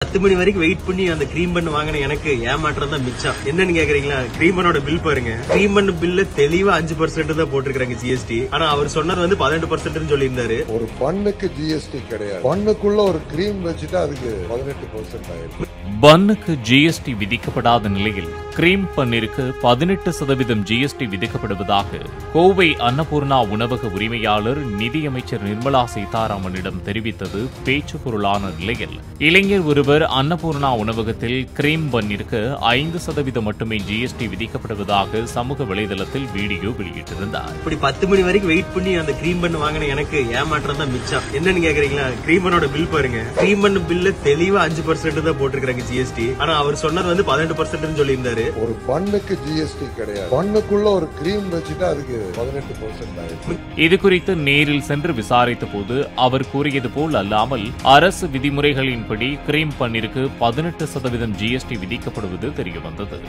10 மணி வரைக்கும் வெயிட் பண்ணி அந்த கிரீம் பன் வாங்கின எனக்கு ஏமாற்றம் தான் மிச்சம். என்னன்னு கேக்குறீங்களா? கிரீம் பண்ணோட பில் பாருங்க. கிரீம் பன் பில்ல தெளிவா 5% தான் போட்டிருக்காங்க ஜிஎஸ்டி. ஆனா அவர் சொன்னது வந்து 18% சொல்லியிருந்தாரு. ஒரு பண்ணுக்கு ஜிஎஸ்டி கிடையாது. பண்ணுக்குள்ள ஒரு கிரீம் வச்சுட்டா அதுக்கு 18% ஆயிருக்கு. பன்னுக்கு ஜிஎஸ்டி விதிக்கப்படாத நிலையில் கிரீம் பன்னிற்கு 18% ஜிஎஸ்டி விதிக்கப்படுவதாக கோவை அன்னபூர்ணா உணவக உரிமையாளர் நிதியமைச்சர் நிர்மலா சீதாராமனிடம் தெரிவித்தது பேச்சு பொருளான நிலையில் இளைஞர் ஒருவர் அன்னபூர்ணா உணவகத்தில் கிரீம் பன்னிற்கு 5% மட்டுமே ஜிஎஸ்டி விதிக்கப்படுவதாக சமூக வலைதளத்தில் வீடியோ வெளியிட்டிருந்தார். இப்படி 10 மணி வரைக்கும் வெயிட் பண்ணி அந்த கிரீம் பன் வாங்கின எனக்கு ஏமாற்றம் தான் மிச்சம். என்னன்னு கேக்குறீங்களா? கிரீம் பண்ணோட பில் பாருங்க. கிரீம் பன் பில்ல தெளிவா 5% தான் போட்டிருக்காங்க ஜிஎஸ்டி. ஆனா அவர் சொன்னது வந்து 18% சொல்லியிருந்தாரு. ஒரு பண்ணுக்கு ஜிஎஸ்டி கிடையாது. பண்ணுக்குள்ள ஒரு கிரீம் வச்சுட்டா அதுக்கு 18% ஆயிருக்கு. இது குறித்து நேரில் சென்று விசாரித்த போது அவர் கூறியது போல் அல்லாமல் அரசு விதிமுறைகளின்படி கிரீம் பன்னிற்கு 18% ஜிஎஸ்டி விதிக்கப்படுவது தெரியவந்தது.